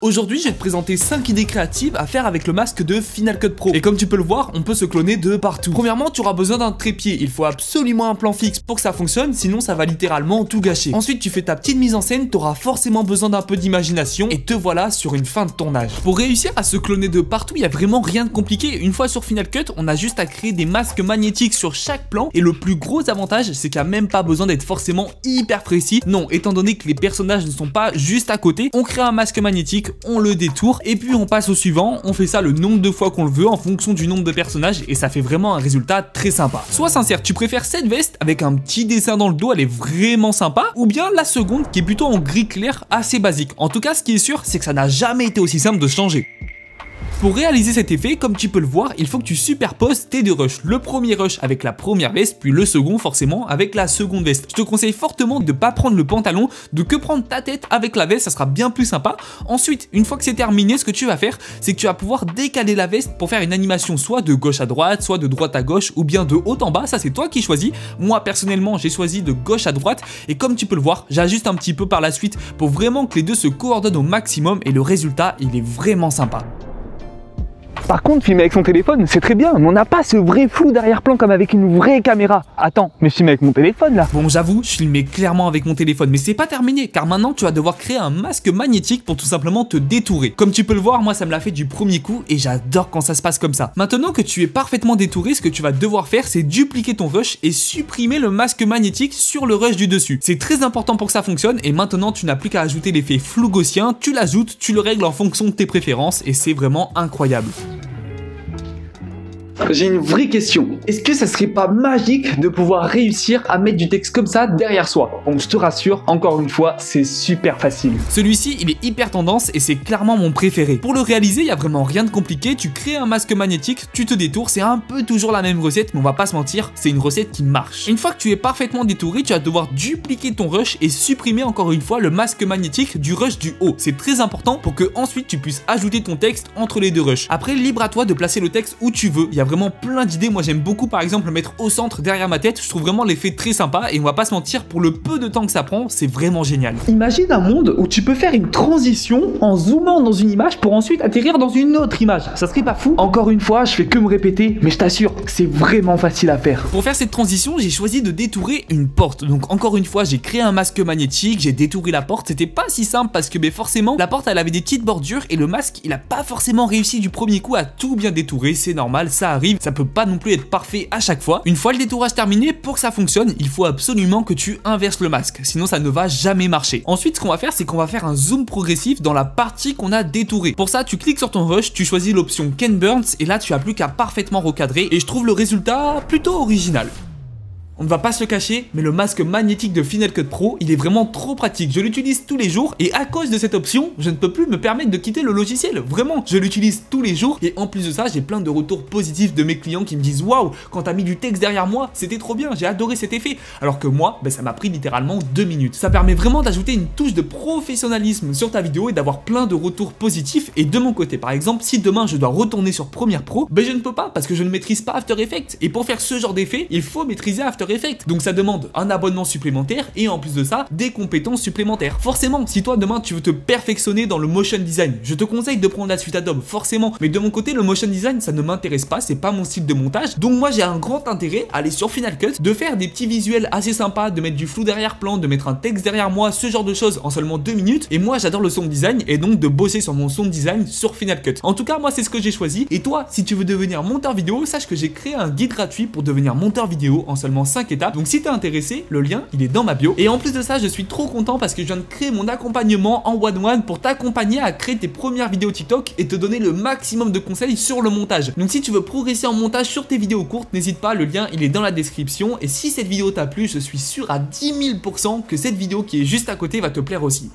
Aujourd'hui, je vais te présenter 5 idées créatives à faire avec le masque de Final Cut Pro. Et comme tu peux le voir, on peut se cloner de partout. Premièrement, tu auras besoin d'un trépied. Il faut absolument un plan fixe pour que ça fonctionne, sinon ça va littéralement tout gâcher. Ensuite, tu fais ta petite mise en scène, tu auras forcément besoin d'un peu d'imagination et te voilà sur une fin de tournage. Pour réussir à se cloner de partout, il n'y a vraiment rien de compliqué. Une fois sur Final Cut, on a juste à créer des masques magnétiques sur chaque plan. Et le plus gros avantage, c'est qu'il n'y a même pas besoin d'être forcément hyper précis. Non, étant donné que les personnages ne sont pas juste à côté, on crée un masque magnétique, on le détourne et puis on passe au suivant. On fait ça le nombre de fois qu'on le veut en fonction du nombre de personnages et ça fait vraiment un résultat très sympa. Sois sincère, tu préfères cette veste avec un petit dessin dans le dos, elle est vraiment sympa, ou bien la seconde qui est plutôt en gris clair assez basique. En tout cas, ce qui est sûr, c'est que ça n'a jamais été aussi simple de changer. Pour réaliser cet effet, comme tu peux le voir, il faut que tu superposes tes deux rushs. Le premier rush avec la première veste, puis le second forcément avec la seconde veste. Je te conseille fortement de ne pas prendre le pantalon, de que prendre ta tête avec la veste, ça sera bien plus sympa. Ensuite, une fois que c'est terminé, ce que tu vas faire, c'est que tu vas pouvoir décaler la veste pour faire une animation soit de gauche à droite, soit de droite à gauche, ou bien de haut en bas, ça c'est toi qui choisis. Moi personnellement, j'ai choisi de gauche à droite, et comme tu peux le voir, j'ajuste un petit peu par la suite pour vraiment que les deux se coordonnent au maximum, et le résultat, il est vraiment sympa. Par contre, filmer avec son téléphone, c'est très bien, mais on n'a pas ce vrai flou d'arrière-plan comme avec une vraie caméra. Attends, mais je filme avec mon téléphone là. Bon, j'avoue, je filmais clairement avec mon téléphone, mais c'est pas terminé, car maintenant tu vas devoir créer un masque magnétique pour tout simplement te détourer. Comme tu peux le voir, moi ça me l'a fait du premier coup et j'adore quand ça se passe comme ça. Maintenant que tu es parfaitement détouré, ce que tu vas devoir faire, c'est dupliquer ton rush et supprimer le masque magnétique sur le rush du dessus. C'est très important pour que ça fonctionne et maintenant tu n'as plus qu'à ajouter l'effet flou gaussien, tu l'ajoutes, tu le règles en fonction de tes préférences et c'est vraiment incroyable. J'ai une vraie question. Est-ce que ça serait pas magique de pouvoir réussir à mettre du texte comme ça derrière soi? Bon, je te rassure, encore une fois, c'est super facile. Celui-ci, il est hyper tendance et c'est clairement mon préféré. Pour le réaliser, il n'y a vraiment rien de compliqué. Tu crées un masque magnétique, tu te détours, c'est un peu toujours la même recette, mais on va pas se mentir, c'est une recette qui marche. Une fois que tu es parfaitement détouré, tu vas devoir dupliquer ton rush et supprimer encore une fois le masque magnétique du rush du haut. C'est très important pour que ensuite tu puisses ajouter ton texte entre les deux rushs. Après, libre à toi de placer le texte où tu veux. Il y a vraiment plein d'idées. Moi j'aime beaucoup par exemple le mettre au centre derrière ma tête, je trouve vraiment l'effet très sympa et on va pas se mentir, pour le peu de temps que ça prend, c'est vraiment génial. Imagine un monde où tu peux faire une transition en zoomant dans une image pour ensuite atterrir dans une autre image, ça serait pas fou? Encore une fois, je fais que me répéter, mais je t'assure, c'est vraiment facile à faire. Pour faire cette transition, j'ai choisi de détourer une porte. Donc encore une fois, j'ai créé un masque magnétique, j'ai détouré la porte, c'était pas si simple parce que forcément, la porte elle avait des petites bordures et le masque il a pas forcément réussi du premier coup à tout bien détourer, c'est normal, ça arrive. Ça peut pas non plus être parfait à chaque fois. Une fois le détourage terminé, pour que ça fonctionne, il faut absolument que tu inverses le masque, sinon ça ne va jamais marcher. Ensuite, ce qu'on va faire, c'est qu'on va faire un zoom progressif dans la partie qu'on a détourée. Pour ça, tu cliques sur ton rush, tu choisis l'option Ken Burns et là tu as plus qu'à parfaitement recadrer et je trouve le résultat plutôt original. On ne va pas se le cacher, mais le masque magnétique de Final Cut Pro, il est vraiment trop pratique. Je l'utilise tous les jours et à cause de cette option, je ne peux plus me permettre de quitter le logiciel. Vraiment, je l'utilise tous les jours et en plus de ça, j'ai plein de retours positifs de mes clients qui me disent « Waouh, quand t'as mis du texte derrière moi, c'était trop bien, j'ai adoré cet effet. » Alors que moi, ça m'a pris littéralement 2 minutes. Ça permet vraiment d'ajouter une touche de professionnalisme sur ta vidéo et d'avoir plein de retours positifs. Et de mon côté, par exemple, si demain je dois retourner sur Premiere Pro, je ne peux pas parce que je ne maîtrise pas After Effects. Et pour faire ce genre d'effet, il faut maîtriser After Effects. Donc ça demande un abonnement supplémentaire et en plus de ça, des compétences supplémentaires. Forcément, si toi demain tu veux te perfectionner dans le motion design, je te conseille de prendre la suite Adobe, forcément. Mais de mon côté, le motion design, ça ne m'intéresse pas, c'est pas mon style de montage. Donc moi j'ai un grand intérêt à aller sur Final Cut, de faire des petits visuels assez sympas, de mettre du flou derrière-plan, de mettre un texte derrière moi, ce genre de choses en seulement 2 minutes. Et moi j'adore le sound design et donc de bosser sur mon sound design sur Final Cut. En tout cas, moi c'est ce que j'ai choisi. Et toi, si tu veux devenir monteur vidéo, sache que j'ai créé un guide gratuit pour devenir monteur vidéo en seulement 5 étapes. Donc si t'es intéressé, le lien il est dans ma bio. Et en plus de ça, je suis trop content parce que je viens de créer mon accompagnement en one-one pour t'accompagner à créer tes premières vidéos TikTok et te donner le maximum de conseils sur le montage. Donc si tu veux progresser en montage sur tes vidéos courtes, n'hésite pas, le lien il est dans la description. Et si cette vidéo t'a plu, je suis sûr à 10 000% que cette vidéo qui est juste à côté va te plaire aussi.